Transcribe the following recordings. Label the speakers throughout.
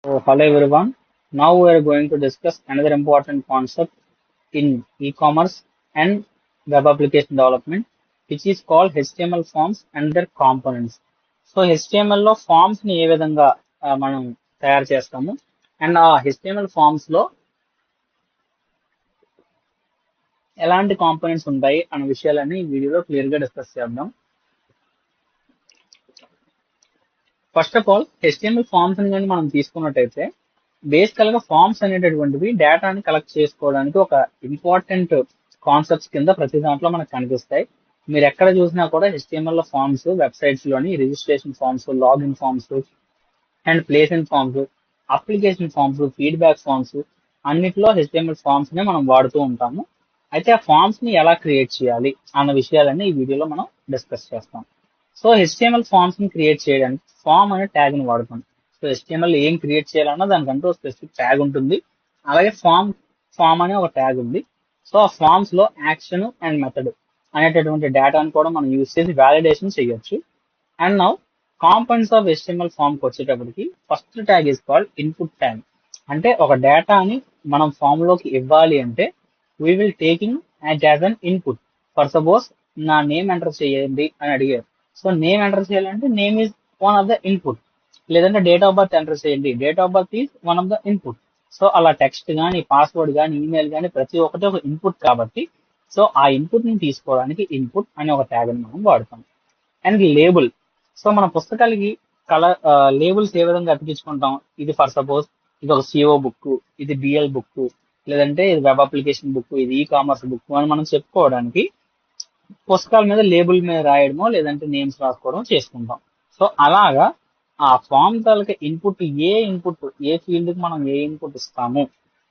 Speaker 1: So, hello everyone. Now we are going to discuss another important concept in e-commerce and web application development, which is called HTML forms and their components. So HTML లో forms ని ఏ విధంగా మనం తయారు చేస్తాము and ఆ HTML forms లో ఎలాంటి components ఉంటాయి అనే విషయాలన్నీ ఈ వీడియోలో క్లియర్ గా డిస్కస్ చేద్దాం. First of all HTML forms అని కానీ మనం తీసుకున్నట్టయితే బేసికల్ గా ఫామ్స్ అనేటటువంటివి డేటాని కలెక్ట్ చేసుకోవడానికి ఒక ఇంపార్టెంట్ కాన్సెప్ట్స్ కింద ప్రతి దాంట్లో మనకు కనిపిస్తాయి. మీరు ఎక్కడ చూసినా కూడా HTML లో ఫామ్స్, వెబ్సైట్స్ లోని registration forms, login forms and placement forms, application forms, feedback forms అన్నిటిలో HTML ఫామ్స్ ని మనం వాడుతూ ఉంటాము. అయితే ఆ ఫామ్స్ ని ఎలా క్రియేట్ చేయాలి అన్న విషయాలన్నీ ఈ వీడియోలో మనం డిస్కస్ చేస్తాం. సో HTML ఫామ్స్ ని క్రియేట్ చేయడానికి ఫామ్ అనే ట్యాగ్ ని వాడుతాం. సో HTML ఏం క్రియేట్ చేయాలన్నా దానికంటూ స్పెసిఫిక్ ట్యాగ్ ఉంటుంది. అలాగే ఫామ్ అనే ఒక ట్యాగ్ ఉంది. సో ఆ ఫామ్స్ లో యాక్షన్ అండ్ మెథడ్ అనేటటువంటి డేటాను కూడా మనం యూజ్ చేసి వ్యాలిడేషన్ చేయొచ్చు. And now components of HTML form కి వచ్చేటప్పటికి first tag is called input tag. అంటే ఒక డేటాని మనం ఫామ్ లోకి ఇవ్వాలి అంటే we will taking as an input. For suppose నా నేమ్ ఎంటర్ చేయండి అని అడిగారు. సో నేమ్ ఎంటర్ చేయాలంటే name is one of the input. లేదంటే డేట్ ఆఫ్ బర్త్ ఎంటర్ చేయండి, date of birth is one of the input. So అలా text కానీ, password కానీ, ఈమెయిల్ కానీ ప్రతి ఒక్కటి ఒక ఇన్పుట్ కాబట్టి సో ఆ ఇన్పుట్ ని తీసుకోవడానికి ఇన్పుట్ అనే ఒక ట్యాగ్ ని మనం వాడతాం. And label. సో మన పుస్తకాలకి కలర్ లేబుల్స్ ఏ విధంగా అతికించుకుంటాం. ఇది ఫర్ సపోజ్ ఇది ఒక సిఓ బుక్, ఇది డిఎల్ బుక్, లేదంటే ఇది వెబ్ అప్లికేషన్ బుక్, ఇది ఈ కామర్స్ బుక్ అని మనం చెప్పుకోవడానికి పుస్తకాల మీద లేబుల్ మీద రాయడమో లేదంటే నేమ్స్ రాసుకోవడం చేసుకుంటాం. సో అలాగా ఆ ఫామ్ తాలూకా ఇన్పుట్ ఏ ఫీల్డ్ కి మనం ఏ ఇన్పుట్ ఇస్తాము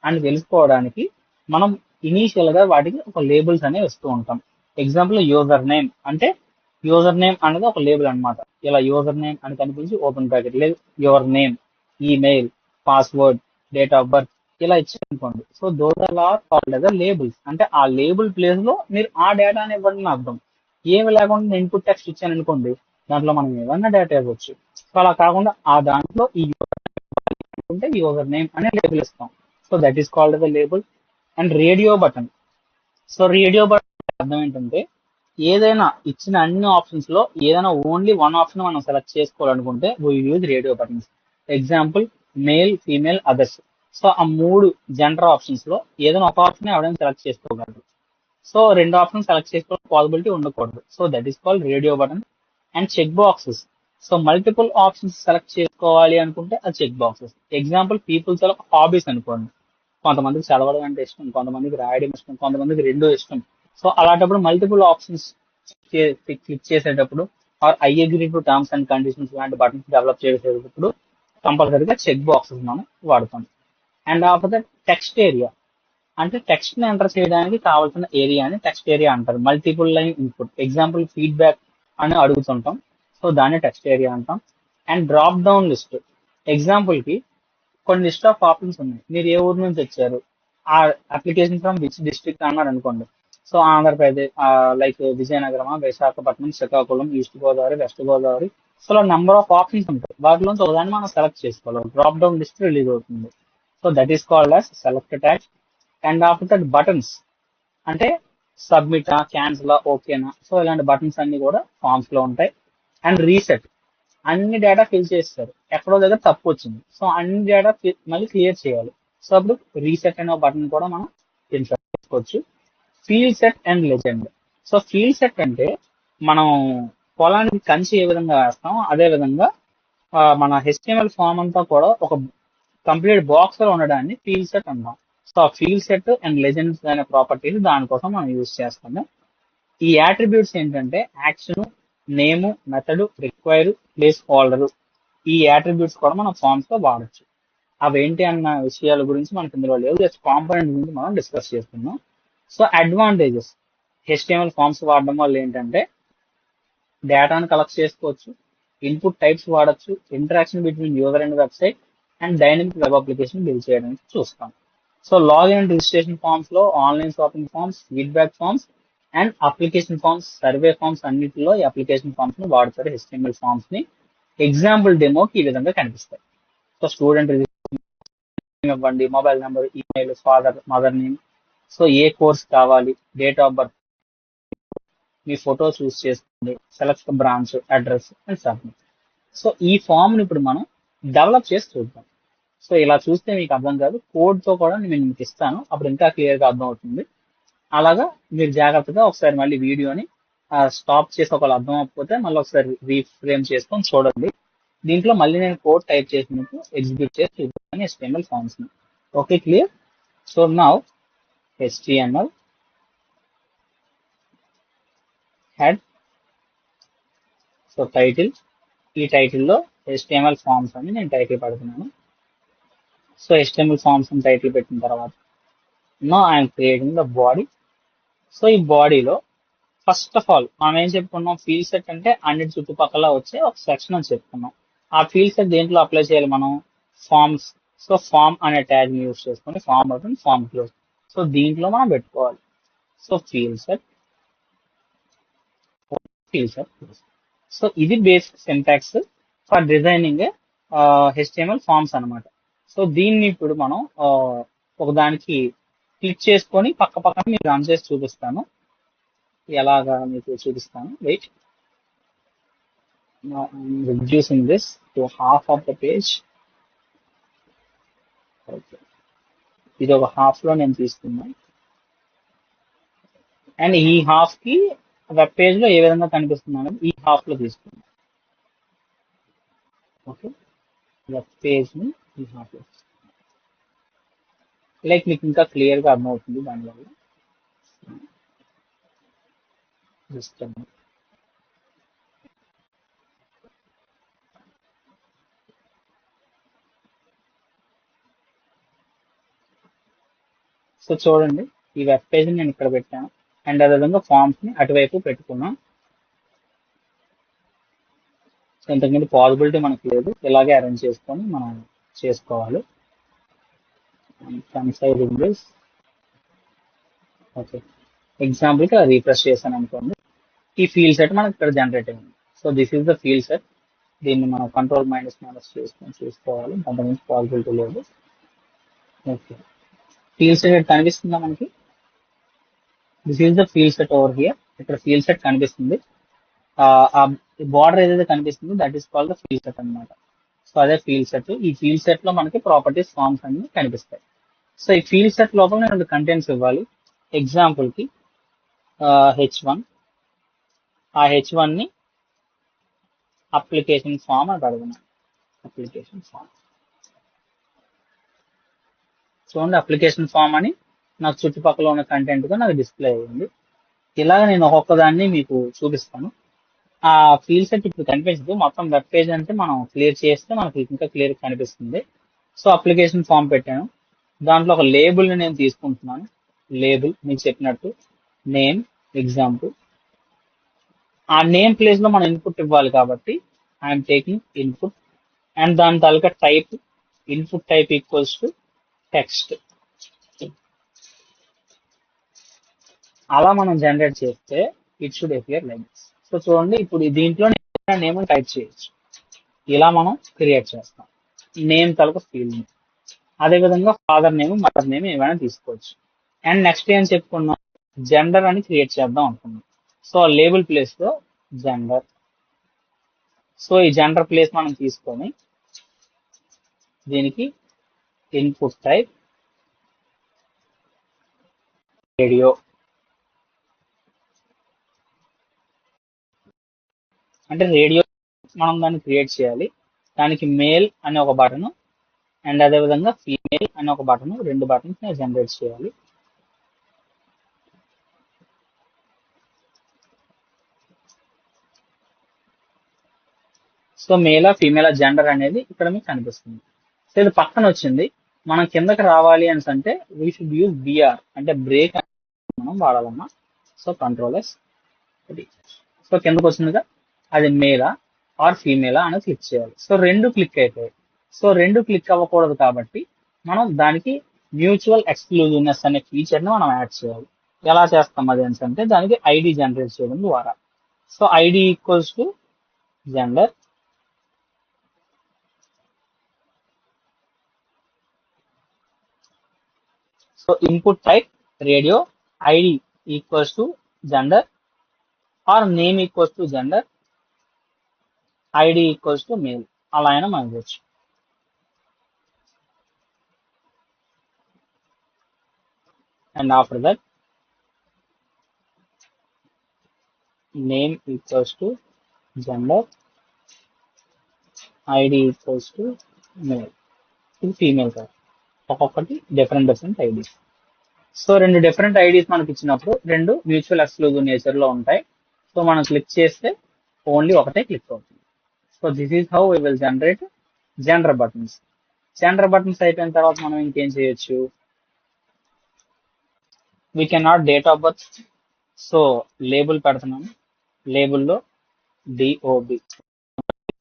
Speaker 1: అని తెలుసుకోవడానికి మనం ఇనీషియల్ గా వాటికి ఒక లేబుల్స్ అనేవి ఇస్తూ ఉంటాం. ఎగ్జాంపుల్ యూజర్ నేమ్ అంటే యూజర్ నేమ్ అనేది ఒక లేబుల్ అన్నమాట. ఇలా యూజర్ నేమ్ అని కనిపించి ఓపెన్ బ్రాకెట్ లేదు your name, email, password, date of birth ఇలా ఇచ్చారనుకోండి. So those are called as labels. అంటే ఆ లేబుల్ ప్లేస్ లో మీరు ఆ డేటాని ఇవ్వండి అని అర్థం. ఏమి లేకుండా నేను ఇన్పుట్ టెక్స్ట్ ఇచ్చాను అనుకోండి, దాంట్లో మనం ఏమన్నా డేటా ఇవ్వచ్చు. సో అలా కాకుండా ఆ దాంట్లో ఈ ఉంటే యూజర్ నేమ్ అనే లేబుల్ ఇస్తాం. So that is called the label. And radio button. So radio button అర్థం ఏంటంటే ఏదైనా ఇచ్చిన అన్ని ఆప్షన్స్ లో ఏదైనా ఓన్లీ వన్ ఆప్షన్ మనం సెలెక్ట్ చేసుకోవాలనుకుంటే we use radio buttons. Example male, female, others. So ఆ మూడు జెండర్ ఆప్షన్స్ లో ఏదైనా ఒక ఆప్షన్ ఎవరైనా సెలెక్ట్ చేసుకోగలరు. సో రెండు ఆప్షన్ సెలెక్ట్ చేసుకోవడం పాసిబిలిటీ ఉండకూడదు. So that is called radio button. And check boxes. So multiple options select చేసుకోవాలి అనుకుంటే అది check boxes. Example peoples hobbies అనుకోండి. కొంతమందికి చదవడం అంటే ఇష్టం, కొంతమందికి రాయడం ఇష్టం, కొంతమందికి రెండు ఇష్టం. సో అలాంటప్పుడు మల్టిపుల్ ఆప్షన్స్ క్లిక్ చేసేటప్పుడు or I agree to terms and conditions లాంటి బటన్స్ డెవలప్ చేసేటప్పుడు కంపల్సరీగా చెక్ బాక్సెస్ మనం వాడతాం. And after that text area. అంటే టెక్స్ట్ ని ఎంటర్ చేయడానికి కావాల్సిన ఏరియాని టెక్స్ట్ ఏరియా అంటారు. Multiple line input. Example feedback అని అడుగుతుంటాం. సో దాన్ని టెక్స్ట్ ఏరియా అంటాం. And drop down list. Example కి కొన్ని లిస్ట్ ఆఫ్ ఆప్షన్స్ ఉన్నాయి. మీరు ఏ ఊరు నుంచి వచ్చారు, ఆ అప్లికేషన్ ఫ్రమ్ విచ్ డిస్ట్రిక్ట్ అన్నారు అనుకోండి. So Andhra Pradesh, like Vizianagaram, Visakhapatnam, Srikakulam, east Godavari, west Godavari. So number of options ఉంటాయి. వాటిలోంచి ఒకదాన్ని మనం సెలెక్ట్ చేసుకోవాలి. డ్రాప్ డౌన్ లిస్ట్ రిలీజ్ అవుతుంది. So that is called as select tag. And after that buttons. అంటే సబ్మిట్, క్యాన్సిల్, ఓకేనా. సో ఇలాంటి బటన్స్ అన్ని కూడా ఫామ్స్ లో ఉంటాయి. And reset. అన్ని డేటా ఫిల్ చేస్తారు, ఎక్కడో దగ్గర తప్పు వచ్చింది. సో అన్ని డేటా మళ్ళీ క్లియర్ చేయాలి. సో అప్పుడు రీసెట్ అనే బటన్ కూడా మనం ఇన్సర్ట్ చేసుకోవచ్చు. Field set and legend. So field set అంటే మనం పొలానికి కంచి ఏ విధంగా వేస్తాం అదే విధంగా మన HTML ఫామ్ అంతా కూడా ఒక కంప్లీట్ బాక్స్ లో ఉండడాన్ని ఫీల్డ్ సెట్ అంటాం. సో ఆ ఫీల్డ్ సెట్ అండ్ లెజెండ్స్ అనే ప్రాపర్టీస్ దానికోసం మనం యూజ్ చేస్తాము. ఈ యాట్రిబ్యూట్స్ ఏంటంటే action, name, method, require, place holder. ఈ యాట్రిబ్యూట్స్ కూడా మనం ఫామ్స్ లో వాడచ్చు. అవేంటి అన్న విషయాల గురించి మనకి ఇందులో లేవు. జస్ట్ కాంపోనెంట్ గురించి మనం డిస్కస్ చేస్తున్నాం. So advantages. HTML ఫామ్స్ వాడడం వల్ల ఏంటంటే డేటాను కలెక్ట్ చేసుకోవచ్చు, ఇన్పుట్ టైప్స్ వాడచ్చు, interaction between user and website, and dynamic web application build చేయడానికి చూస్తాం. So login and registration forms లో online shopping forms, feedback forms and application forms, survey forms అన్నిటిలో ఈ అప్లికేషన్ ఫామ్స్ ని వాడతారు. HTML ఫామ్స్ ని example డెమోకి ఈ విధంగా కనిపిస్తాయి. సో స్టూడెంట్ నేమ్ ఇవ్వండి, mobile number, email, father mother name, so ఏ కోర్స్ కావాలి, డేట్ ఆఫ్ బర్త్, మీ ఫోటో చూస్ చేసుకోండి, select branch, address and submit. So ఈ ఫామ్ ని ఇప్పుడు మనం డెవలప్ చేసి చూద్దాం. సో ఇలా చూస్తే మీకు అర్థం కాదు, కోడ్ తో కూడా నేను మీకు ఇస్తాను, అప్పుడు ఇంకా క్లియర్ గా అర్థం అవుతుంది. అలాగా మీరు జాగ్రత్తగా ఒకసారి మళ్ళీ వీడియోని స్టాప్ చేసి ఒకవేళ అర్థం అవ్వకపోతే మళ్ళీ ఒకసారి రీఫ్రేమ్ చేసుకొని చూడండి. దీంట్లో మళ్ళీ నేను కోడ్ టైప్ చేసి మీకు ఎగ్జిక్యూట్ చేసి చూపిస్తాను HTML ఫార్మ్స్ ని. Okay, clear? So now HTML head, so title, ఈ టైటిల్లో HTML ఫార్మ్స్ అని నేను టైటిల్ పెడుతున్నాను. సో HTML ఫార్మ్స్ అని టైటిల్ పెట్టిన తర్వాత now I'm creating the body. So ఈ బాడీలో ఫస్ట్ ఆఫ్ ఆల్ మనం ఏం చెప్పుకున్నాం, ఫీల్డ్ సెట్ అంటే అన్నిటి చుట్టుపక్కల వచ్చే ఒక సెక్షన్ అని చెప్పుకున్నాం. ఆ ఫీల్డ్ సెట్ దేంట్లో అప్లై చేయాలి మనం, ఫార్మ్స్. సో ఫార్మ్ అనే ట్యాగ్ ని యూస్ చేసుకొని form open, form close, so దీంట్లో మనం పెట్టుకోవాలి. So field set, field set close. So ఇది basic syntax for designing HTML forms అనమాట. సో దీన్ని ఇప్పుడు మనం ఒకదానికి క్లిక్ చేసుకొని పక్క పక్కన మీకు రన్ చేసి చూపిస్తాను, ఎలాగా మీకు చూపిస్తాను. Wait, reducing this to half of the page. Okay, ఇది ఒక హాఫ్ లో నేను తీసుకున్నాను. అండ్ ఈ హాఫ్ కి వెబ్ పేజ్ లో ఏ విధంగా కనిపిస్తున్నాను ఈ హాఫ్ లో తీసుకున్నాను. ఓకే, వెబ్ పేజ్ ని ఈ హాఫ్ లో, లైక్ మీకు ఇంకా క్లియర్ గా అర్థమవుతుంది దానివల్ల. జస్ట్ సో చూడండి, ఈ వెబ్ పేజ్ ని నేను ఇక్కడ పెట్టాను అండ్ అదేవిధంగా ఫార్మ్స్ ని అటువైపు పెట్టుకున్నాం. సో ఇంతకుముందు పాసిబిలిటీ మనకు లేదు, ఇలాగే అరేంజ్ చేసుకొని మనం చేసుకోవాలి. కన్సైడింగ్ దిస్. ఓకే, ఎగ్జాంపుల్ కి రీఫ్రెష్ చేశాను అనుకోండి, ఈ ఫీల్డ్ సెట్ మనకి ఇక్కడ జనరేట్ అయింది. So this is the field set. దీన్ని మనం కంట్రోల్ మైనస్ చేసుకొని చూసుకోవాలి, అంతకుమించి పాసిబిలిటీ లేదు. ఓకే, ఫీల్డ్ సెట్ కనిపిస్తుందా మనకి? This is the field set over here. ఇక్కడ ఫీల్డ్ సెట్ కనిపిస్తుంది, ఆ బార్డర్ ఏదైతే కనిపిస్తుందో that is called the field set అనమాట. సో అదే ఫీల్డ్ సెట్. ఈ ఫీల్డ్ సెట్ లో మనకి ప్రాపర్టీస్, ఫార్మ్స్ అన్ని కనిపిస్తాయి. సో ఈ ఫీల్డ్ సెట్ లోపల నేను రెండు కంటెంట్స్ ఇవ్వాలి. ఎగ్జాంపుల్ కి H1, ఆ H1 ని అప్లికేషన్ ఫామ్ అని పెడుతున్నాను. అప్లికేషన్ ఫామ్, చూడండి అప్లికేషన్ ఫామ్ అని నాకు చుట్టుపక్కల ఉన్న కంటెంట్ గా నాకు డిస్ప్లే అయ్యింది. ఇలాగ నేను ఒక్కొక్క దాన్ని మీకు చూపిస్తాను. ఆ ఫీల్డ్ సెట్ ఇప్పుడు కనిపించదు, మొత్తం వెబ్ పేజ్ అంటే మనం క్లియర్ చేస్తే మనకి ఇంకా క్లియర్ కనిపిస్తుంది. సో అప్లికేషన్ ఫామ్ పెట్టాను, దాంట్లో ఒక లేబుల్ ని నేను తీసుకుంటున్నాను. లేబుల్ మీకు చెప్పినట్టు నేమ్, ఎగ్జాంపుల్. ఆ నేమ్ ప్లేస్ లో మనం ఇన్పుట్ ఇవ్వాలి కాబట్టి ఐఎమ్ టేకింగ్ ఇన్పుట్ అండ్ దాని తాలూకా type, input type equals to text. అలా మనం జనరేట్ చేస్తే it should appear like this. So చూడండి, ఇప్పుడు దీంట్లో నేమ్ టైప్ చేయొచ్చు. ఇలా మనం క్రియేట్ చేస్తాం నేమ్ తాలూకా ఫీల్డ్ ని. అదేవిధంగా ఫాదర్ నేమ్, మదర్ నేమ్ ఏమైనా తీసుకోవచ్చు. అండ్ నెక్స్ట్ ఏం చెప్పుకున్నాం, జెండర్ అని క్రియేట్ చేద్దాం అనుకున్నాం. సో లేబుల్ ప్లేస్ లో జెండర్. సో ఈ జెండర్ ప్లేస్ మనం తీసుకొని దీనికి ఇన్పుట్ టైప్ రేడియో. అంటే రేడియో మనం దాన్ని క్రియేట్ చేయాలి. దానికి మేల్ అనే ఒక బటన్ అండ్ అదేవిధంగా ఫీమేల్ అనే ఒక బటన్, రెండు బటన్స్ నేను జనరేట్ చేయాలి. సో మేలా ఫీమేలా జెండర్ అనేది ఇక్కడ మీకు కనిపిస్తుంది. సో ఇది పక్కన వచ్చింది, మనం కిందకి రావాలి అని అంటే వీ షుడ్ యూజ్ బిఆర్ అంటే బ్రేక్ మనం వాడాలమ్మా. సో కంట్రోలర్స్, సో కిందకు వచ్చిందిగా, అది మేలా ఆర్ ఫీమేలా అని క్లిక్ చేయాలి. సో రెండు క్లిక్ అయిపోయాయి. సో రెండు క్లిక్ అవ్వకూడదు కాబట్టి మనం దానికి మ్యూచువల్ ఎక్స్క్లూజివ్నెస్ అనే ఫీచర్ ని మనం యాడ్ చేయాలి. ఎలా చేస్తాం అది అంటే దానికి ఐడి జనరేట్ చేయడం ద్వారా. So ID equals to gender so input type radio, ID equals to gender are name equals to gender, ID equals to male, అలా అయినా మనం ఇవ్వచ్చు. And after that name equals to gender, ID equals to male. ఇది female కాదు, ఒక్కొక్కటి different IDs. So రెండు different IDs మనకి ఇచ్చినప్పుడు రెండు మ్యూచువల్ ఎక్స్క్లూజివ్ నేచర్ లో ఉంటాయి. సో మనం క్లిక్ చేస్తే ఓన్లీ ఒకటే క్లిక్ అవుతుంది. So this is how we will generate gender buttons. Gender buttons అయిపోయిన తర్వాత మనం ఇంకేం చేయొచ్చు, we can not date of birth. So label పెడుతున్నాను, లేబుల్లో డిఓబి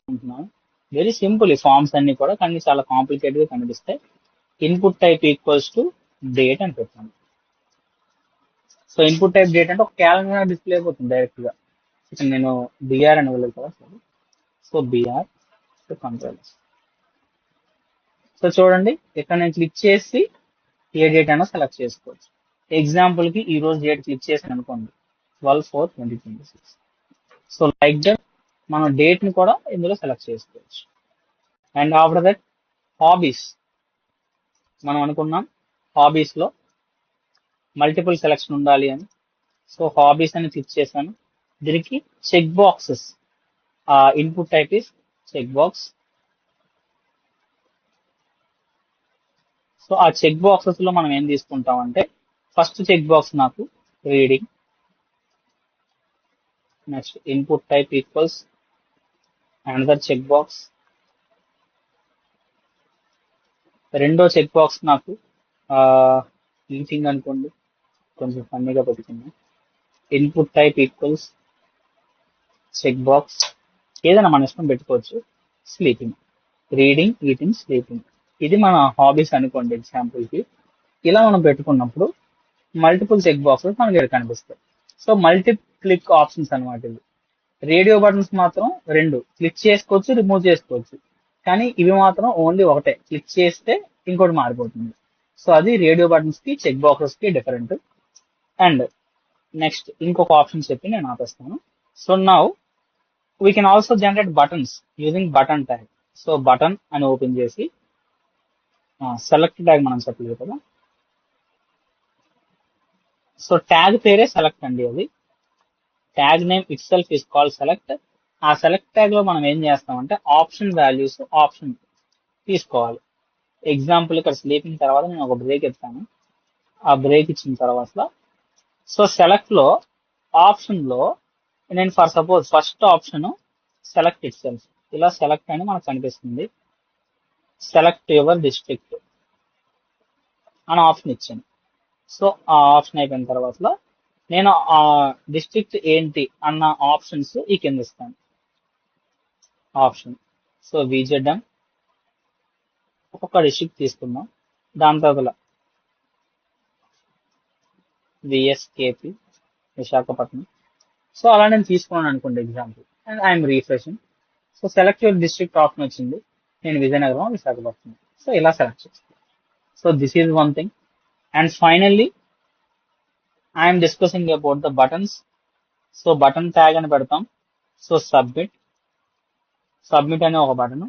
Speaker 1: అంటున్నాను. వెరీ సింపుల్ ఈ ఫార్మ్స్ అన్ని కూడా, కానీ చాలా కాంప్లికేటెడ్ గా కనిపిస్తాయి. Input type equals to date అని పెట్టాను. సో ఇన్పుట్ టైప్ డేట్ అంటే ఒక క్యాలెండర్ డిస్ప్లే అయిపోతుంది డైరెక్ట్ గా. ఇక్కడ నేను బిఆర్ అని వెళ్ళదు కదా. So BR control. సో చూడండి ఇక్కడ నేను క్లిక్ చేసి ఏ డేట్ అయినా సెలెక్ట్ చేసుకోవచ్చు. ఎగ్జాంపుల్ కి ఈ రోజు డేట్ క్లిక్ చేసాను అనుకోండి, 12/4/2026. సో లైక్ దట్ మనం డేట్ ని కూడా ఇందులో సెలెక్ట్ చేసుకోవచ్చు. అండ్ ఆఫ్టర్ దట్ హాబీస్ మనం అనుకున్నాం, హాబీస్ లో మల్టిపుల్ సెలెక్షన్ ఉండాలి అని. సో హాబీస్ అని క్లిక్ చేశాను. దీనికి check boxes, input type is check box. So ఆ చెక్ బాక్సెస్ లో మనం ఏం తీసుకుంటాం అంటే, ఫస్ట్ చెక్ బాక్స్ నాకు reading, next input type equals another check box, రెండో చెక్ బాక్స్ నాకు ఈటింగ్ అనుకోండి, కొంచెం ఫన్నీగా పెట్టుకున్నాం. Input type equals check box, ఏదైనా మన ఇష్టం పెట్టుకోవచ్చు. స్లీపింగ్, రీడింగ్, ఈటింగ్, స్లీపింగ్, ఇది మన హాబీస్ అనుకోండి ఎగ్జాంపుల్ కి. ఇలా మనం పెట్టుకున్నప్పుడు మల్టిపుల్ చెక్ బాక్సెస్ మనకి ఇక్కడ కనిపిస్తాయి. సో మల్టీ క్లిక్ ఆప్షన్స్ అనమాట ఇవి. రేడియో బటన్స్ మాత్రం రెండు, క్లిక్ చేసుకోవచ్చు, రిమూవ్ చేసుకోవచ్చు. కానీ ఇవి మాత్రం ఓన్లీ ఒకటే, క్లిక్ చేస్తే ఇంకోటి మారిపోతుంది. సో అది రేడియో బటన్స్ కి చెక్ బాక్సెస్ కి డిఫరెంట్. అండ్ నెక్స్ట్ ఇంకొక ఆప్షన్ చెప్పి నేను ఆపేస్తాను. So now we can also generate buttons using button tag. So button అని ఓపెన్ చేసి సెలెక్ట్ ట్యాగ్ మనం చెప్పలేదు కదా. సో ట్యాగ్ పేరే సెలెక్ట్ అండి, అది tag name itself is called select. ఆ సెలెక్ట్ ట్యాగ్ లో మనం ఏం చేస్తామంటే ఆప్షన్ వాల్యూస్ ఆప్షన్ తీసుకోవాలి. ఎగ్జాంపుల్ ఇక్కడ స్లీపింగ్ తర్వాత నేను ఒక బ్రేక్ ఇస్తాను. ఆ బ్రేక్ ఇచ్చిన తర్వాత సో సెలెక్ట్ లో ఆప్షన్ లో నేను for suppose first option select it self, ఇలా సెలెక్ట్ అని మనకు కనిపిస్తుంది. సెలెక్ట్ యువర్ డిస్ట్రిక్ట్ అని ఆప్షన్ ఇచ్చాను. సో ఆ ఆప్షన్ అయిపోయిన తర్వాత నేను ఆ డిస్ట్రిక్ట్ ఏంటి అన్న ఆప్షన్స్ ఈ కింద ఇస్తాను. ఆప్షన్ సో విజెడ్ఎం, ఒక్కొక్క డిస్ట్రిక్ట్ తీసుకుందాం. దాని తర్వాత విఎస్కేపి విశాఖపట్నం. సో అలా నేను తీసుకున్నాను అనుకోండి example, and I'm refreshing. So select your district option వచ్చింది, నేను విజయనగరం, విశాఖపట్నం. సో ఇలా సెలెక్ట్ చేస్తాను. So this is one thing. And finally I'm discussing about the buttons. So button tag అని పెడతాం. సో సబ్మిట్ అనే ఒక బటన్,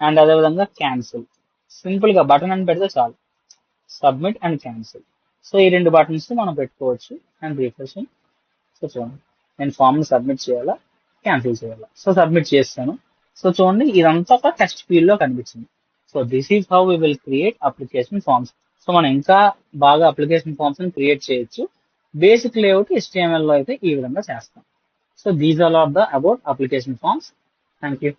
Speaker 1: అండ్ అదేవిధంగా క్యాన్సిల్. సింపుల్ గా బటన్ అని పెడితే చాలు, సబ్మిట్ అండ్ క్యాన్సిల్. సో ఈ రెండు బటన్స్ మనం పెట్టుకోవచ్చు. And refreshing. సో చూడండి నేను ఫామ్ ని సబ్మిట్ చేయాలా, క్యాన్సిల్ చేయాలా. సో సబ్మిట్ చేస్తాను. సో చూడండి ఇదంతా ఒక టెక్స్ట్ ఫీల్డ్ లో కనిపించింది. So this is how we will create application forms. So మనం ఇంకా బాగా అప్లికేషన్ ఫార్మ్స్ ని క్రియేట్ చేయొచ్చు. బేసిక్ లేఅవుట్ HTML లో అయితే ఈ విధంగా చేస్తాం. So these all are the about application forms. Thank you.